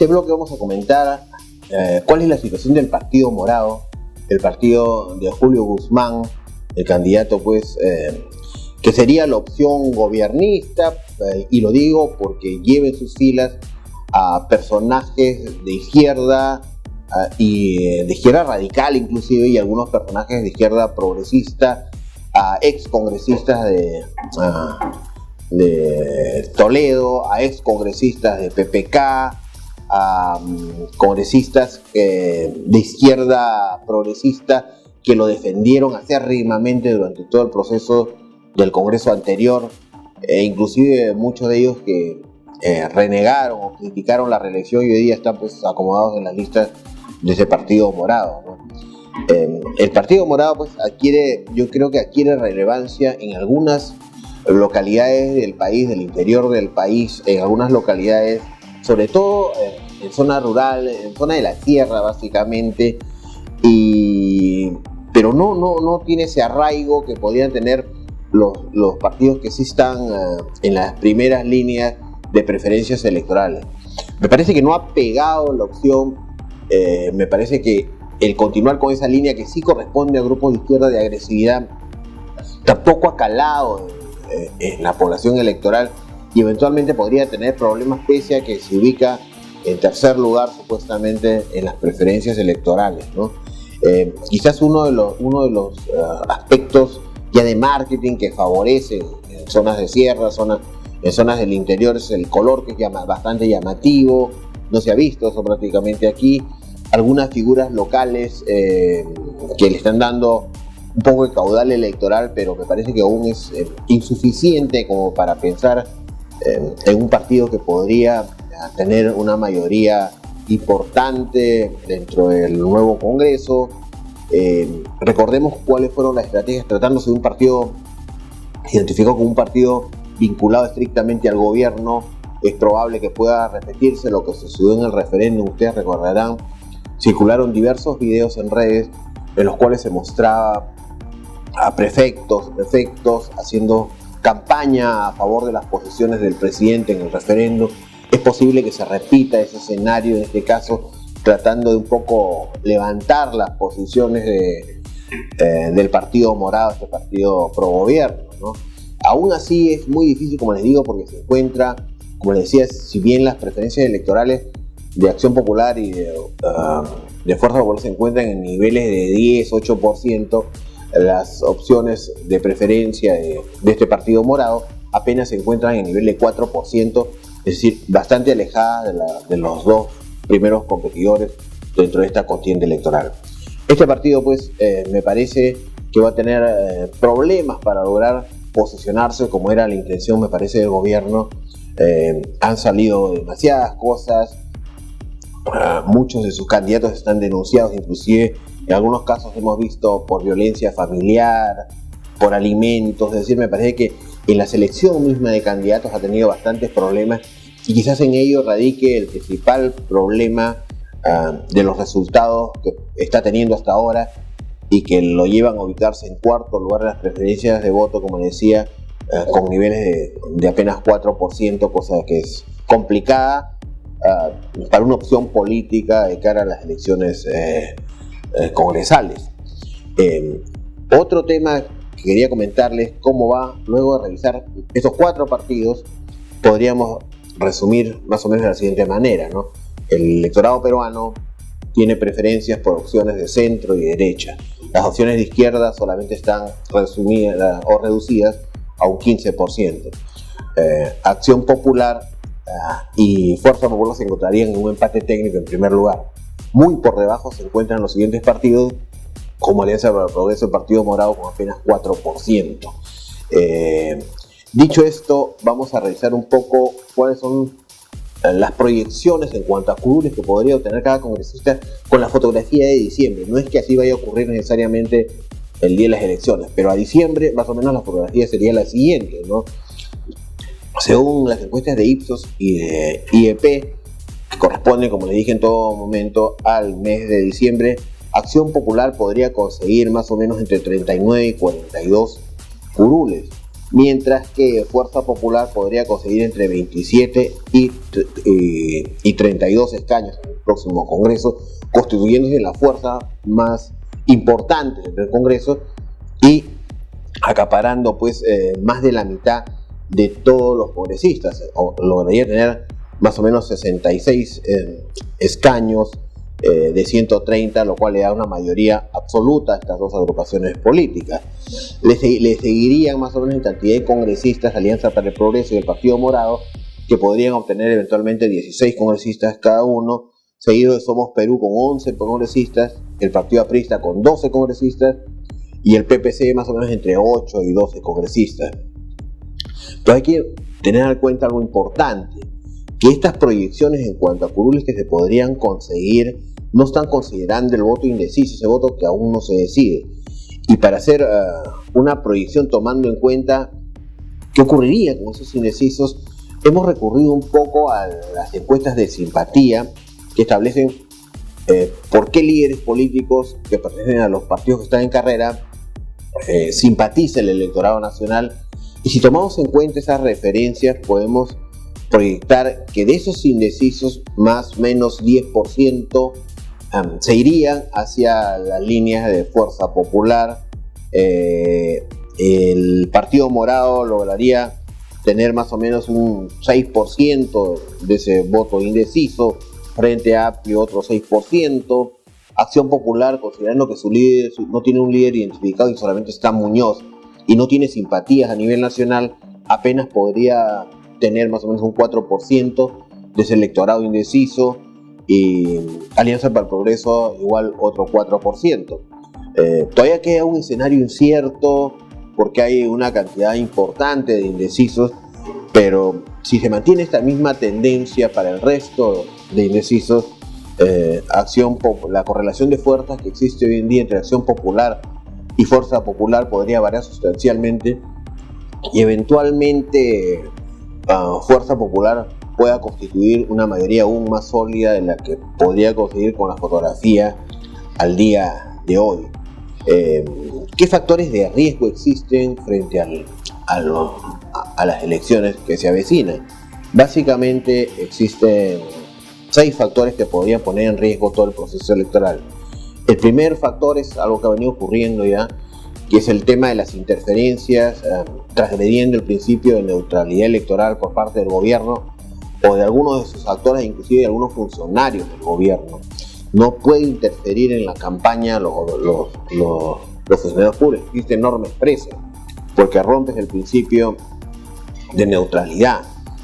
este bloque vamos a comentar cuál es la situación del Partido Morado, el partido de Julio Guzmán, el candidato pues que sería la opción gobiernista, y lo digo porque lleva en sus filas a personajes de izquierda y de izquierda radical inclusive, y algunos personajes de izquierda progresista, a excongresistas de Toledo, a excongresistas de PPK, a congresistas de izquierda progresista que lo defendieron acérrimamente durante todo el proceso del Congreso anterior, e inclusive muchos de ellos que renegaron o criticaron la reelección y hoy día están pues acomodados en las listas de ese Partido Morado, ¿no? El Partido Morado pues yo creo que adquiere relevancia en algunas localidades del país, del interior del país, en algunas localidades, sobre todo en zona rural, en zona de la sierra básicamente, pero no tiene ese arraigo que podrían tener los partidos que sí están en las primeras líneas de preferencias electorales. Me parece que no ha pegado la opción, me parece que el continuar con esa línea que sí corresponde a grupos de izquierda de agresividad tampoco ha calado en la población electoral y eventualmente podría tener problemas pese a que se ubica en tercer lugar supuestamente en las preferencias electorales, ¿no? Quizás uno de los aspectos ya de marketing que favorece en zonas de sierra, en zonas del interior, es el color, que es bastante llamativo. No se ha visto eso prácticamente aquí. Algunas figuras locales que le están dando un poco de caudal electoral, pero me parece que aún es insuficiente como para pensar en un partido que podría tener una mayoría importante dentro del nuevo Congreso. Recordemos cuáles fueron las estrategias tratándose de un partido identificado como un partido vinculado estrictamente al gobierno. Es probable que pueda repetirse lo que sucedió en el referéndum. Ustedes recordarán, circularon diversos videos en redes en los cuales se mostraba a prefectos haciendo campaña a favor de las posiciones del presidente en el referéndum. Es posible que se repita ese escenario en este caso, tratando de un poco levantar las posiciones del Partido Morado, este partido pro gobierno, ¿no? Aún así es muy difícil, como les digo, porque se encuentra, como les decía, si bien las preferencias electorales de Acción Popular y de Fuerza Popular se encuentran en niveles de 10, 8%, las opciones de preferencia de este Partido Morado apenas se encuentran en nivel de 4%, es decir, bastante alejadas de los dos primeros competidores dentro de esta contienda electoral. Este partido pues me parece que va a tener problemas para lograr posicionarse como era la intención, me parece, del gobierno. Han salido demasiadas cosas, muchos de sus candidatos están denunciados, inclusive en algunos casos hemos visto por violencia familiar, por alimentos. Es decir, me parece que en la selección misma de candidatos ha tenido bastantes problemas y quizás en ello radique el principal problema de los resultados que está teniendo hasta ahora y que lo llevan a ubicarse en cuarto lugar de las preferencias de voto, como decía, con niveles de apenas 4%, cosa que es complicada para una opción política de cara a las elecciones congresales. Otro tema que quería comentarles, cómo va, luego de revisar estos 4 partidos, podríamos resumir más o menos de la siguiente manera, ¿no? El electorado peruano tiene preferencias por opciones de centro y derecha. Las opciones de izquierda solamente están resumidas o reducidas a un 15%. Acción Popular y Fuerza Popular se encontrarían en un empate técnico en primer lugar. Muy por debajo se encuentran los siguientes partidos, como Alianza para el Progreso, el Partido Morado, con apenas 4%. Dicho esto, vamos a revisar un poco cuáles son las proyecciones en cuanto a curules que podría obtener cada congresista con la fotografía de diciembre. No es que así vaya a ocurrir necesariamente el día de las elecciones, pero a diciembre más o menos la fotografía sería la siguiente, ¿no? Según las encuestas de Ipsos y de IEP, que corresponden, como les dije en todo momento, al mes de diciembre, Acción Popular podría conseguir más o menos entre 39 y 42 curules. mientras que Fuerza Popular podría conseguir entre 27 y 32 escaños en el próximo Congreso, constituyéndose la fuerza más importante del Congreso y acaparando pues más de la mitad de todos los congresistas, o lograría tener más o menos 66 escaños de 130, lo cual le da una mayoría absoluta a estas dos agrupaciones políticas. Le seguirían más o menos en cantidad de congresistas Alianza para el Progreso y el Partido Morado, que podrían obtener eventualmente 16 congresistas cada uno, seguido de Somos Perú con 11 congresistas, el Partido Aprista con 12 congresistas y el PPC más o menos entre 8 y 12 congresistas. Pero hay que tener en cuenta algo importante, que estas proyecciones en cuanto a curules que se podrían conseguir no están considerando el voto indeciso, ese voto que aún no se decide. Y para hacer una proyección tomando en cuenta qué ocurriría con esos indecisos, hemos recurrido un poco a las encuestas de simpatía que establecen por qué líderes políticos que pertenecen a los partidos que están en carrera simpatiza el electorado nacional. Y si tomamos en cuenta esas referencias, podemos proyectar que de esos indecisos, más o menos 10% se irían hacia las líneas de Fuerza Popular. El Partido Morado lograría tener más o menos un 6% de ese voto indeciso, Frente Amplio otro 6%, Acción Popular, considerando que su líder no tiene un líder identificado y solamente está Muñoz y no tiene simpatías a nivel nacional, apenas podría tener más o menos un 4% de ese electorado indeciso, y Alianza para el Progreso igual otro 4%. Todavía queda un escenario incierto porque hay una cantidad importante de indecisos, pero si se mantiene esta misma tendencia para el resto de indecisos, la correlación de fuerzas que existe hoy en día entre Acción Popular y Fuerza Popular podría variar sustancialmente, y eventualmente Fuerza Popular pueda constituir una mayoría aún más sólida de la que podría conseguir con la fotografía al día de hoy. ¿Qué factores de riesgo existen frente a las elecciones que se avecinan? Básicamente existen 6 factores que podrían poner en riesgo todo el proceso electoral. El primer factor es algo que ha venido ocurriendo ya, que es el tema de las interferencias, transgrediendo el principio de neutralidad electoral por parte del gobierno o de algunos de sus actores, inclusive de algunos funcionarios del gobierno. No puede interferir en la campaña los funcionarios públicos. Existen normas expresas, porque rompes el principio de neutralidad.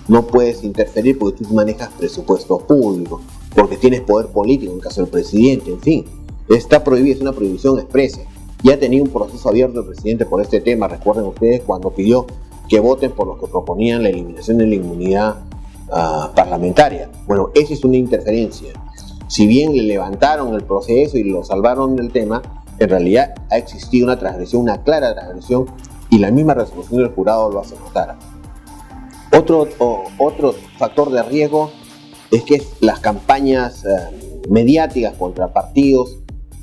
No puedes interferir porque tú manejas presupuestos públicos, porque tienes poder político en caso del presidente, en fin. Está prohibido, es una prohibición expresa. Ya tenía un proceso abierto el presidente por este tema, recuerden ustedes, cuando pidió que voten por los que proponían la eliminación de la inmunidad parlamentaria. Bueno, esa es una interferencia. Si bien le levantaron el proceso y lo salvaron del tema, en realidad ha existido una transgresión, una clara transgresión, y la misma resolución del jurado lo hace notar. Otro factor de riesgo es que las campañas mediáticas contra partidos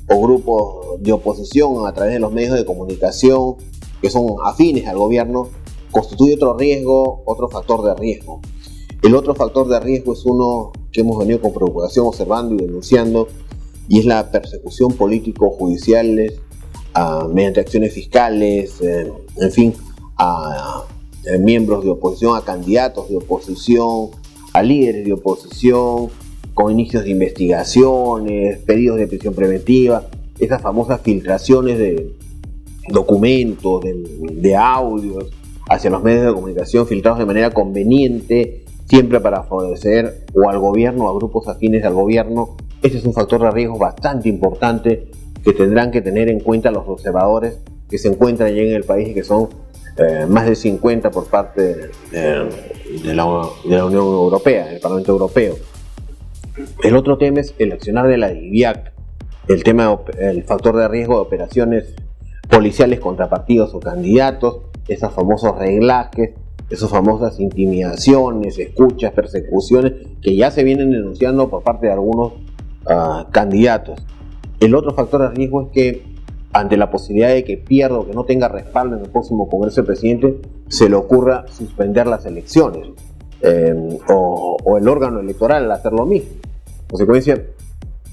o grupos de oposición a través de los medios de comunicación que son afines al gobierno constituye otro riesgo, otro factor de riesgo. El otro factor de riesgo es uno que hemos venido con preocupación observando y denunciando, y es la persecución político-judicial mediante acciones fiscales, en fin, a miembros de oposición, a candidatos de oposición, a líderes de oposición, con inicios de investigaciones, pedidos de prisión preventiva, esas famosas filtraciones de documentos, de audios hacia los medios de comunicación filtrados de manera conveniente, siempre para favorecer o al gobierno o a grupos afines al gobierno. Ese es un factor de riesgo bastante importante que tendrán que tener en cuenta los observadores que se encuentran ya en el país y que son más de 50 por parte de la Unión Europea, del Parlamento Europeo. El otro tema es el accionar de la DIVIAC, el factor de riesgo de operaciones policiales contra partidos o candidatos, esos famosos reglajes, esas famosas intimidaciones, escuchas, persecuciones que ya se vienen denunciando por parte de algunos candidatos. El otro factor de riesgo es que ante la posibilidad de que pierda o que no tenga respaldo en el próximo Congreso del Presidente, se le ocurra suspender las elecciones o el órgano electoral hacer lo mismo. En consecuencia,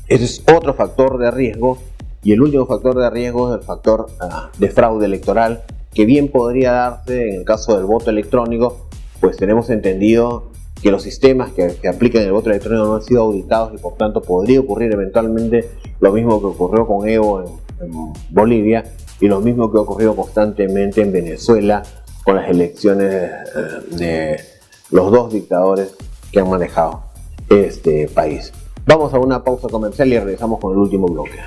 ese es otro factor de riesgo, y el último factor de riesgo es el factor de fraude electoral, que bien podría darse en el caso del voto electrónico, pues tenemos entendido que los sistemas que aplican el voto electrónico no han sido auditados y por tanto podría ocurrir eventualmente lo mismo que ocurrió con Evo en Bolivia y lo mismo que ha ocurrido constantemente en Venezuela con las elecciones de los dos dictadores que han manejado este país. Vamos a una pausa comercial y regresamos con el último bloque.